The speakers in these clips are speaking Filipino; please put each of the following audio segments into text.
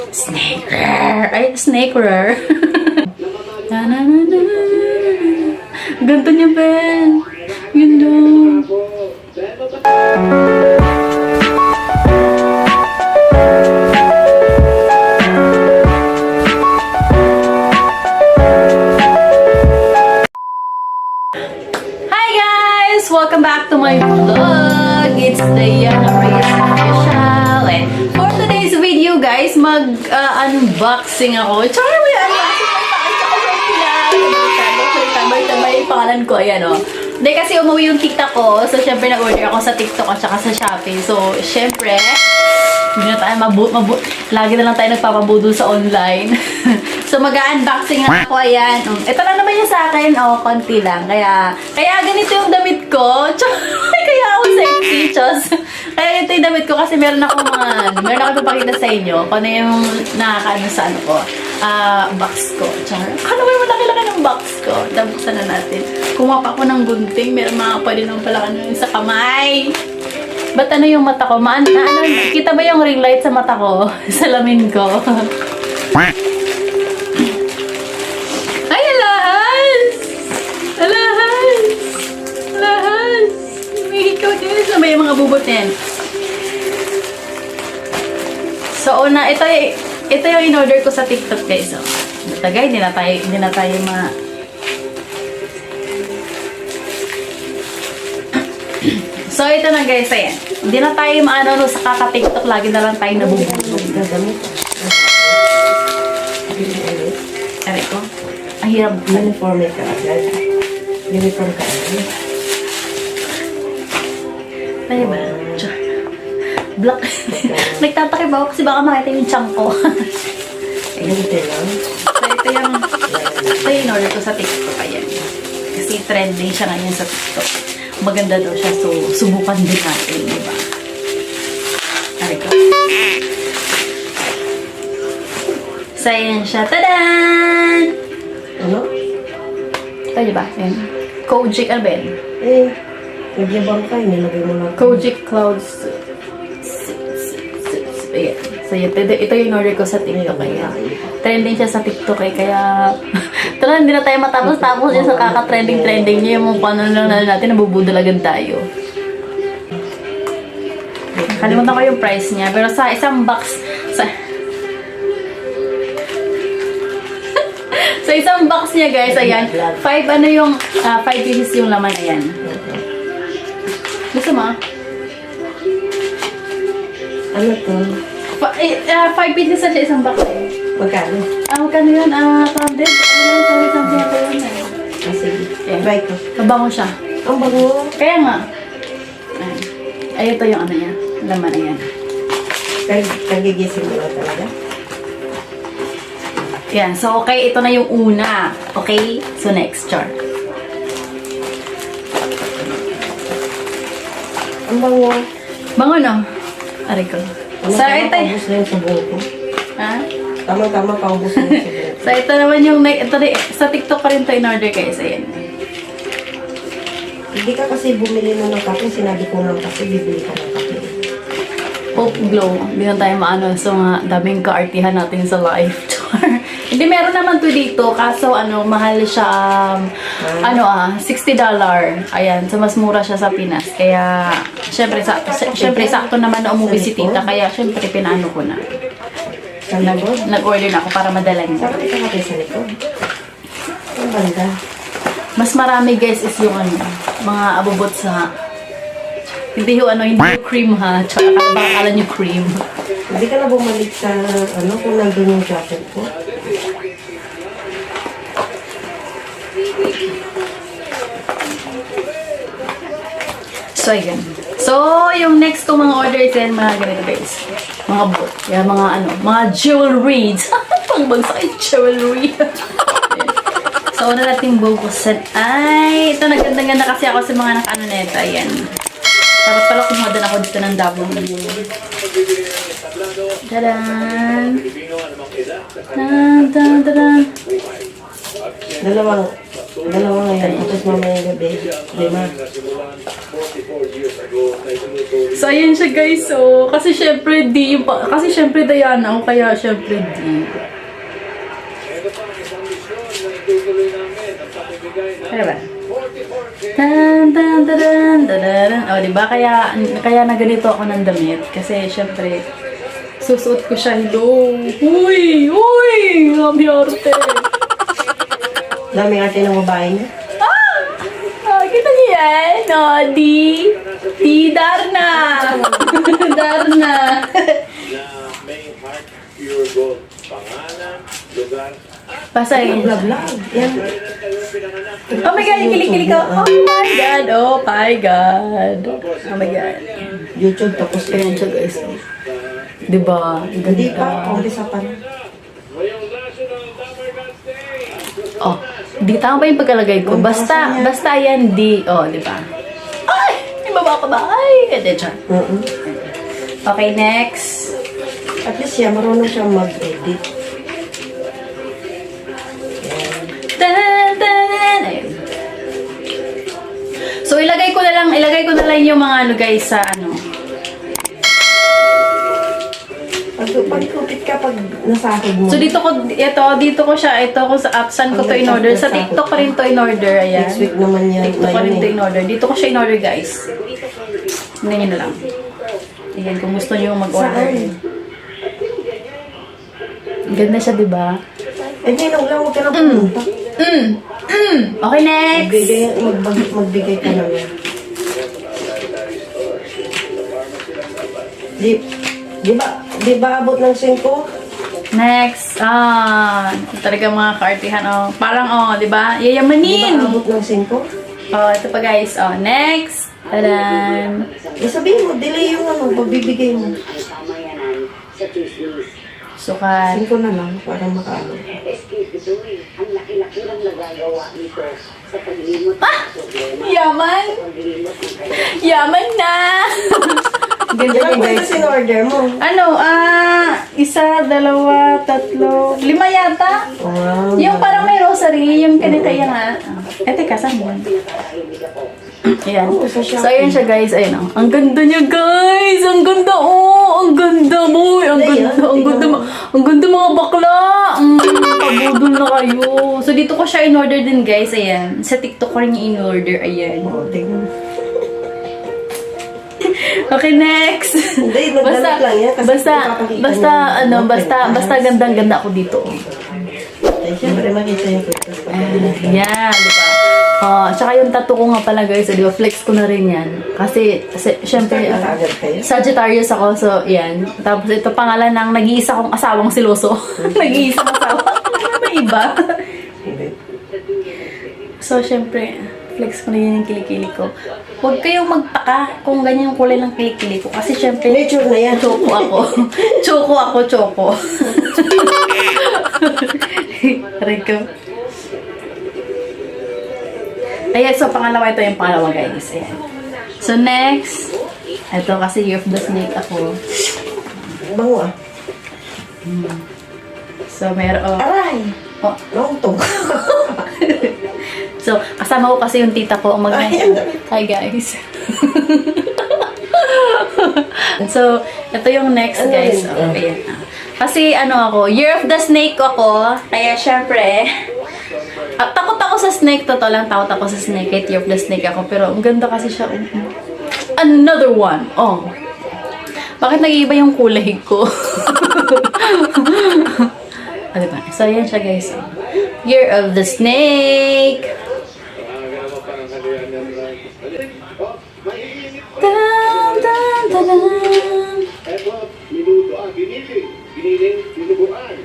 Snake rare. Ay, snake rare. Na na na na. Ganto niya, Ben. Yun lang. Welcome back to my vlog. It's the Yana Reyes Official. And for today's video, guys, mag-unboxing ako. Char, may unboxing may pangalan ko. Ayan, o. Hindi kasi umuwi yung TikTok ko. So, syempre, nag-order ako sa TikTok at saka sa Shopee. So, syempre, hindi na tayo lagi na lang tayo nagpapabudol sa online. So, mag-unboxing na ako. Ayan. Ito lang naman yung sa akin. Oh, konti lang. Kaya ganito yung damit ko. Kaya ako sexy. Chos. Kaya ito yung damit ko kasi meron ako ipapakita sa inyo kung ano yung nakakaano sa ano ko. Box ko. Char. Ano ba yung malaki-laki ng box ko? Buksan na natin. Kumuha pa ako ng gunting. Meron pwede naman pala ano sa kamay. Ba't ano yung mata ko? Kita ba yung ring light sa mata ko? Sa lamin ko. Ay, alahas! May ikaw din na ba yung mga bubot yan? So, ito yung in-order ko sa TikTok, guys. So, natagay, hindi na tayo So, ito na, guys, ayan. Hindi na tayo sa kaka-TikTok, lagi na lang tayo nabubulog. Aray ko. Ang hirap. Uniform ka agad. Uniform ka agad. Tayo ba? Black. Nagtatakip ako kasi baka makita yung chunk ko. Ganito lang. So, ito yung in-order ko sa TikTok. Ayan. Kasi trending siya ngayon sa TikTok. Maganda daw siya. So, subukan din natin. Diba? Aray ko. So, ayan siya. Tadaan! Ano? Ito, diba? Ayan. Kojic, ano ba yan? Nagyabang ka, nilagay mo lang. Kojic Clouds. Ayan. So, ito yung order ko sa TikTok. Kaya, trending siya sa TikTok. Kaya, talagang hindi na tayo matapos siya sa kaka-trending niya. Yung paano lang natin, nabubudalagan tayo. Kalimutan ko yung price niya. Pero sa isang box, sa isang box niya, guys, ayan. 5 pieces yung laman, ayan. Gusto mo? Ano to? 5 pieces sa isang box, eh. Magkano? Magkano yun? 100? Sorry, something ako yun, eh. Sige. Ayan. Try ko. Mabango siya. Ang bango. Kaya nga. Ayan. Ay, ito yung ano yan. Laman, ayan. Kagigising mo na talaga? Yan. So, okay. Ito na yung una. Okay? So, next, char. Ang bango. Bango, no? Aray ko. So, ito. Paubos na yung sabon ko. Ha? Tama-tama, paubos na yung sabon ko. So, ito naman yung, sa TikTok pa rin ito in-order guys. Ayan. Hindi ka kasi bumili na ng kape. Sinabi ko lang kasi bibili ka ng kape. Hope Glow. Hindi na tayo maano. So, daming kaartihan natin sa live. Hindi, meron naman to dito. Kaso, mahal siya, $60. Ayan. So, mas mura siya sa Pinas. Kaya, syempre sakto naman na umuwi si tita. Kaya, syempre, pinano ko na. Nag-order na ako para madala niya. Saan ka natin sa likod? Ang banda. Mas marami, guys, is yung mga abubot sa... Hindi yung cream, ha? Tsaka akala nyo cream. Hindi ka na bumalik sa, kung nandun yung jacket ko? So, ayan. So, yung next to mga orders yan, mga ganito, guys. Mga boot. Yan, mga jewelries. Pangbagsak ay jewelry. So, una nating bubusan ay... Ito, naganda-ganda kasi ako sa mga naka-ano nito. Ayan. Dapat pala kumuha ako dito ng double. Tadaan! Tadaan! Dalawang Dalawa ngayon, tapos mamaya gabi, 5. So, ayan siya guys. So, kasi syempre D yung kasi syempre Diana o kaya syempre D. Ano ba? Tan tan tan tan. Oh, di ba? Kaya na ganito ako ng damit kasi syempre susuot ko siya. Hello. Uy, uy, kami arte. Dami ate ng babae niya. Ah, kita niyo yan? No, di Darna. Darna. Na may heart pure gold. Pangalan, lugar, Basta yun. Vlog lang. Yan. Oh my God, kilig-kilig ko. Oh my God, oh my God. Oh my God. YouTube tapos Ayan siya guys. Diba? Ang Hindi pa, ganda. umpisa pa. ngayong National Damargan Day. Oh, di tama ba yung pagkalagay ko? Basta yan di. Oh, diba? Ay! May baba pa ba? Ay! Ede siya. Okay, next. At least siya, marunong siyang mag-edit. Tan, tan, ayun. So, ilagay ko na lang yung mga ano guys sa ano. Pagkupit ka pag nasahod mo. So, dito ko siya, ito ko sa saan ko to in order. Sa TikTok ko rin to in order, ayan. Next week naman yan. TikTok ko rin to in order. Dito ko siya in order, guys. Tingnan nyo na lang. Ayan, kung gusto nyo mag-order. Saan? Ganda siya, diba? Eh, ginaw lang, huwag ka na pumunta. Okay, next! Magbigay ka naman. Di ba abot ng 5? Next. Talaga mga kaartihan, oh. Parang, diba? Di ba Yayamanin! abot ng 5? Oh, ito pa, guys. Oh, next! Tadan! Sabihin mo, delay yung ano, pagbibigay mo. Sukat. 5 na lang, para makaano. Yaman! Yaman na! Ganda Ilang guys. puntos in order mo? Ano, 1, 2, 3, 4, 5 yata? Wow. Yung parang may rosary, yung kanita yan ha. Teka, saan mo? Ayan. Oo, sa Shopee. So, ayan siya guys. Ayan oh. Ang ganda niya guys! Ang ganda Ang ganda boy! Ang ganda mga bakla! Pabudol na kayo. So, dito ko siya in-order din guys. Ayan. Sa TikTok ko rin yung in-order. Ayan. Oo, tingnan. Okay, next. Hindi, nagdamit lang yan. Kasi ipapakita mo. Basta gandang-ganda ako dito. Ay, siyempre makita yung photos. Yan, di ba? Tsaka yung tattoo ko nga pala guys, di ba? Flex ko na rin yan. Kasi syempre, Agad kayo? Sagittarius ako, so yan. Tapos ito pangalan ng nag-iisa kong asawang siloso. Nag-iisang asawa. May iba. So, syempre, flex ko na yun yung kilikili ko. Huwag kayong magtaka kung ganyan yung kulay ng kilikili ko. Kasi syempre, Nature na yan. Choco ako. Choco. Rico. Ayan, so pangalawa ito yung pangalawa guys. Ayan. So next, ito kasi Year of the Snake ako. Bango ah. So meron, Aray! oh. Nauntog. So kasama ko kasi yung tita ko. Hi guys. So, ito yung next guys. Oh, ayan. Kasi ako, Year of the Snake ako. Kaya syempre, takot ako sa snake. Totoo lang, takot ako sa snake. Kahit Year of the Snake ako. Pero ang ganda kasi siya. Another one. Oh. Bakit nag-iiba yung kulay ko? Diba? So, ayan siya guys. Year of the Snake. Tan, tan, tan, tan. Eto, minuto ang giniling, dinuguan.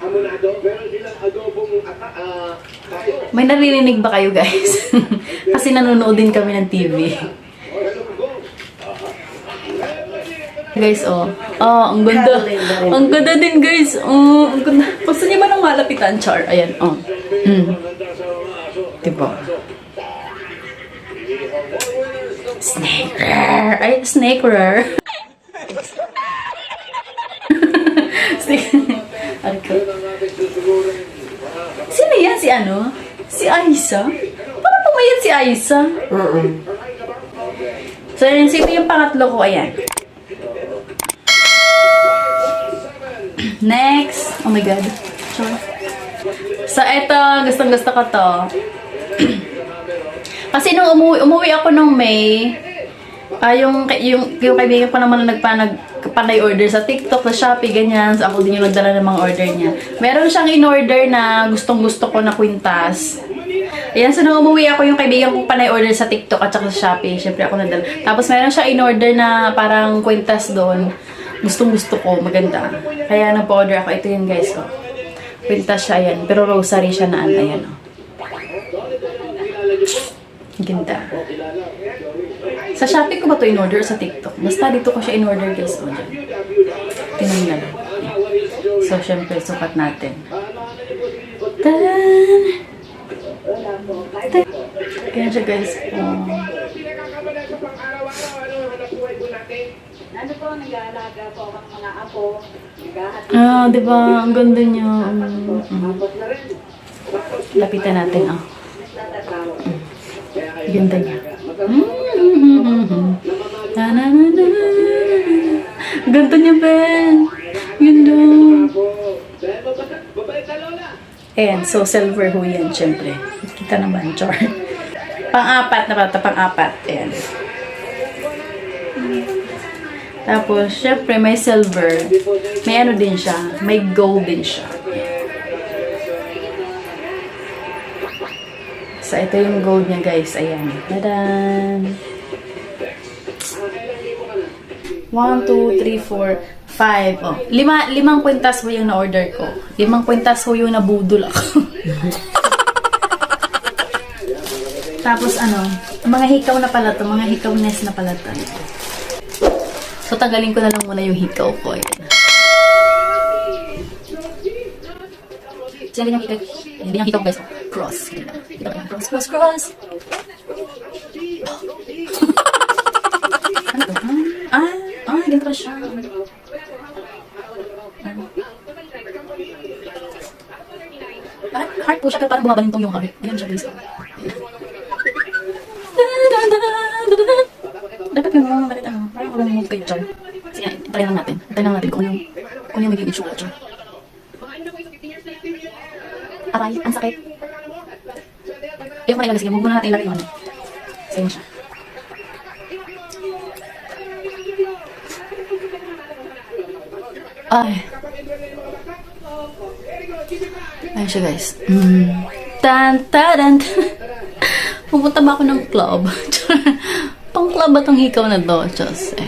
Amunado, meron silang adobong tayo. May naririnig ba kayo guys? Kasi nanonood din kami ng TV. Guys, ang ganda. Ang ganda din guys. Ang ganda. Gusto niyo ba ng malapitan, Char? Ayan, Diba? Snake rare. Ay, snake rare. Snake. Sino yan? Si Si Aisa? Parang pumayat si Aisa. So, yun, sino yung pangatlo ko? Ayan. Next. Oh my God. Sure. So, eto. Gustong-gusto ko to. Kasi nung umuwi ako nung May, yung kaibigan ko naman na nagpanay order sa TikTok, sa Shopee, ganyan. So, ako din yung nagdala ng mga order niya. Meron siyang in-order na gustong-gusto ko na kwintas. Ayan, so nung umuwi ako, yung kaibigan ko panay order sa TikTok at saka sa Shopee. Siyempre ako nagdala. Tapos meron siya in-order na parang kwintas doon. Gustong-gusto ko, maganda. Kaya nagpa-order ako. Ito yun guys, oh. Kwintas siya, ayan. Pero rosary siya na, ayan, oh. Ganda. Sa Shopee ko ba ito in-order sa TikTok? Basta dito ko siya in-order guys. O, dyan. Tingnan na lang. So, syempre, sukat natin. Tadan! Kaya siya guys. Ano po, nag-aalaga po ang mga apo. Diba? Ang ganda niya. Lapitan natin, oh. Ganda niya. Ganda niya, Ben. Ganda. Ayan, so silver ho yan, syempre. Kita naman, char. Pang-apat na bata, pang-apat. Ayan. Tapos, syempre, may silver. May ano din siya. May gold din siya. So, ito yung gold niya, guys. Ayan. Tadan! 1, 2, 3, 4, 5. Oh, limang kwintas ho yung na-order ko. 5 kwintas ho yung nabudol ako. Tapos, mga hikaw na pala to. Mga hikawness na pala to. So, tanggalin ko na lang muna yung hikaw ko. Ayan. Sila yung hikaw. Hindi yung hikaw, guys. Cross. Cross, cross, cross. Ano to? Ganito siya. Heart po siya, pero parang bumabalintong yung heart. Ayan siya, guys. Dapat yung bakit parang walang move kayo dyan. Sige, try lang natin. Try lang natin kung yung magiging issue dyan. Aray, ang sakit. Ayoko na ilagas. Sige, muna natin ilagay yung ano. Sige siya. Ay. Ayun siya, guys. Tan-taran. Pupunta ba ako ng club? Pang club ba itong hikaw na to? Just,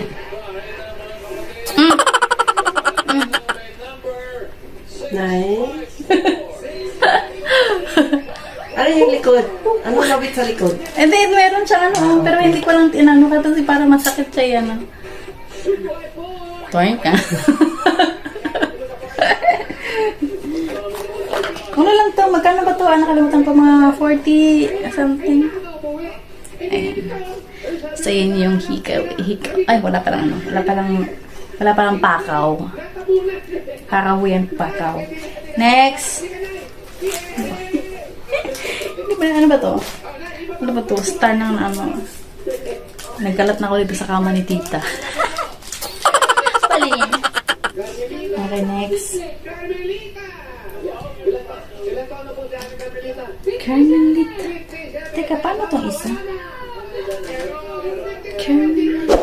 Nice. Ano yung likod? Ano labit sa likod? Hindi, meron siya pero hindi ko lang tinano kasi para masakit siya yan. Tuwing ka. Ano lang to? Magkano ba to? Nakalimutan pa mga 40 something. Ayan. So, yun yung hikaw. Ay, wala pa lang wala pa lang pakaw. Pakaw yan, pakaw. Next. Ano ba to? Ano ba to? Star ng Nagkalat na ako dito sa kama ni tita. Palin. Okay, next. Carmelita. Teka, paano itong isa? Carmelita.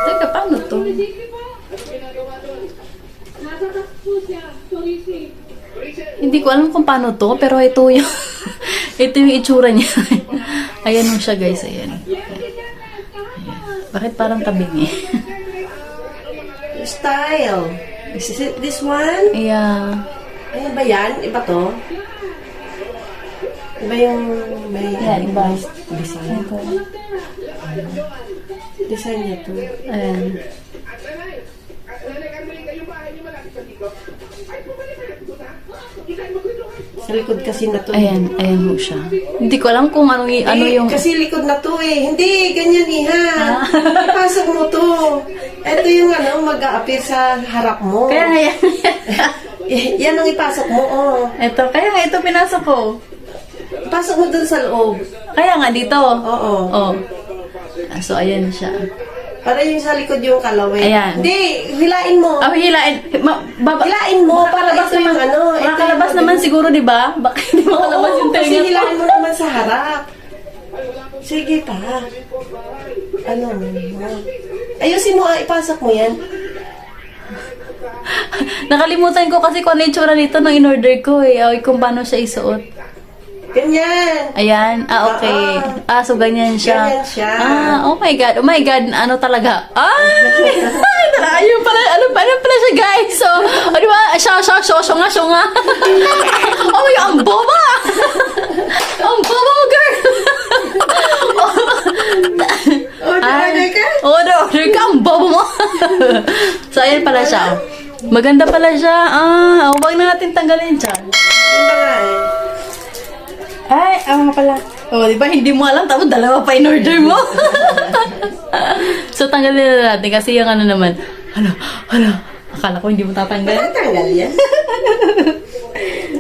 Teka, paano to? Hindi ko alam kung paano to, pero ito yung ito yung itsura niya. Ayan mo siya, guys. Ayan. Bakit parang tabingi? Style. Is it this one? Yeah. Ano ba yan? Iba to? Iba yung may Iba. design. Ito. Design niya to. Ayan. Sa likod kasi na to. Ayan mo siya. Hindi ko alam kung ano yung... Kasi likod na to eh. Hindi, ganyan iha. Ipasok mo to. Ito yung mag-a-appear sa harap mo. Kaya nga yan. Yan ang ipasok mo, oh. Ito, kaya nga ito pinasok ko. Ipasok mo dun sa loob. Kaya nga dito. Oo. Oh. So, ayan siya. Para yung sa likod yung kalawin. Ayan. Hindi, hilain mo. Ah, hilain. Hilain mo para Makakalabas ito yung naman. ano. ito Makakalabas yung- naman siguro, di ba? Baka hindi makalabas yung kasi tenga ko. hilain mo naman sa harap. Sige pa. Ano? Ayusin mo, ipasok mo yan. Nakalimutan ko kasi kung ano yung tsura nito nung in-order ko eh. Ay, kung paano siya isuot. Ganyan. Ayan. Ah, okay. Ah, so ganyan siya. Ganyan siya. Ah, oh my God. Oh my God. Ano talaga? Ay! Ayun pala. Ano pala siya, guys? So, o di ba? Syonga. Oh my God. Ang boba! Ang boba mo, girl! Order ka? Order ka. Ang boba mo. So, ayan pala siya. Maganda pala siya. Ah, huwag na natin tanggalin siya. Yun na nga eh. Ay, nga pala. Oh, di ba hindi mo alam tapos dalawa pa in-order mo. So tanggalin na natin kasi yung ano naman. Hala. Akala ko hindi mo tatanggal. Tatanggal yan.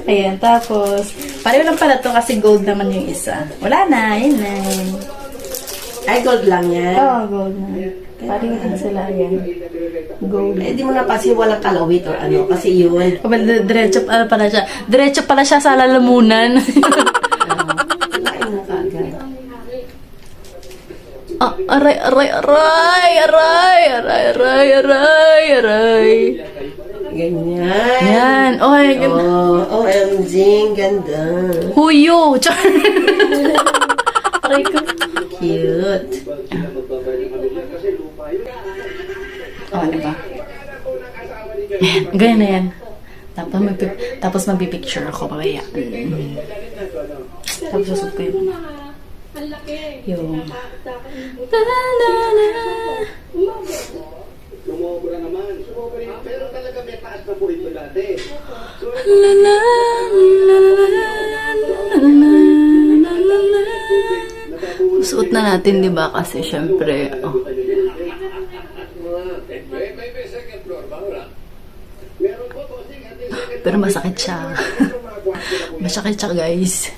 Ayan, tapos pareho lang pala to kasi gold naman yung isa. Wala na, yun na. Ay, gold lang yan. Oh, gold na. Pareho lang sila, ayan. Gold. Eh, di mo na kasi walang kalawit or ano. Kasi yun. Diretso pala siya. Diretso pala siya sa lalamunan. Hilain mo kaagad. Ah, aray. Ganyan. Yan. Oh, ay, Oh, OMG, ganda. Huyo! Char! Aray ko. Cute. Oh, diba? Yan. Ganyan na yan. Tapos magpipicture ako mamaya. Tapos susot ko yun. Yung... Sumobra naman. Pero talaga may taas na po ito dati. So, Suot na natin, di ba? Kasi syempre, oh. may second floor ba? Wala? Meron po, bossing. Pero masakit siya. Masakit siya, guys.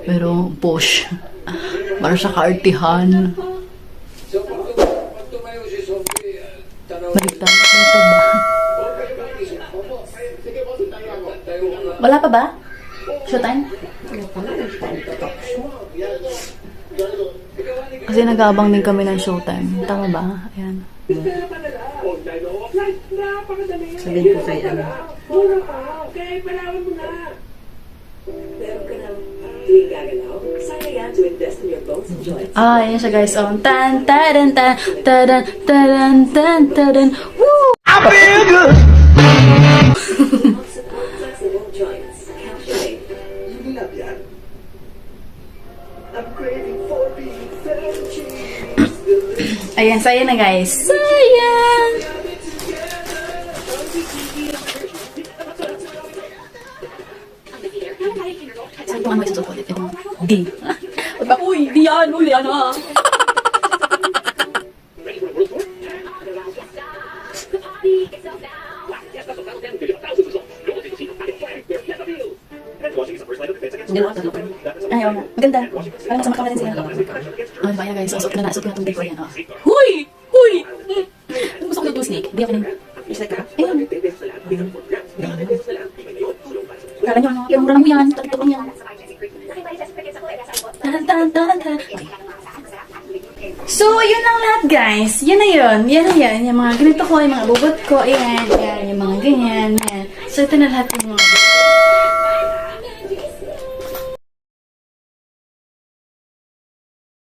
Pero push. Para siya kaartihan. So, pag tumayo si Sophie, tanaw. Baliktad ba? Opo, sige po, tayo ako. Tayo ako. Wala pa ba? Showtime? Kasi nag-aabang din kami ng showtime. Tama ba? Ayan. Sabihin ko kay ano. Ah, ayan siya guys. Oh, tan tadan tan tadan tadan tan tadan. Woo! I feel good. Ayan, saya na guys. Sayang! Saan itong ano isusuot ulit? Itong D. Uy, di yan! Uy, yan ah! Ay, oo nga. Maganda. Parang masama ka din siya. Ano ba yan guys? Suot ko na. Suot ko na itong D ko yan. Oh. Huy! Huy! Gusto ko na snake. Di ako nang... Ayun. Kala nyo ano? Yung mura lang mo yan. Tatok lang yan. So, yun lang lahat guys. Yan na yun. Yan na yun. Yung mga ganito ko, yung mga bubot ko. Ayan. Yan. Yung mga ganyan. Yan. So, ito na lahat yung mga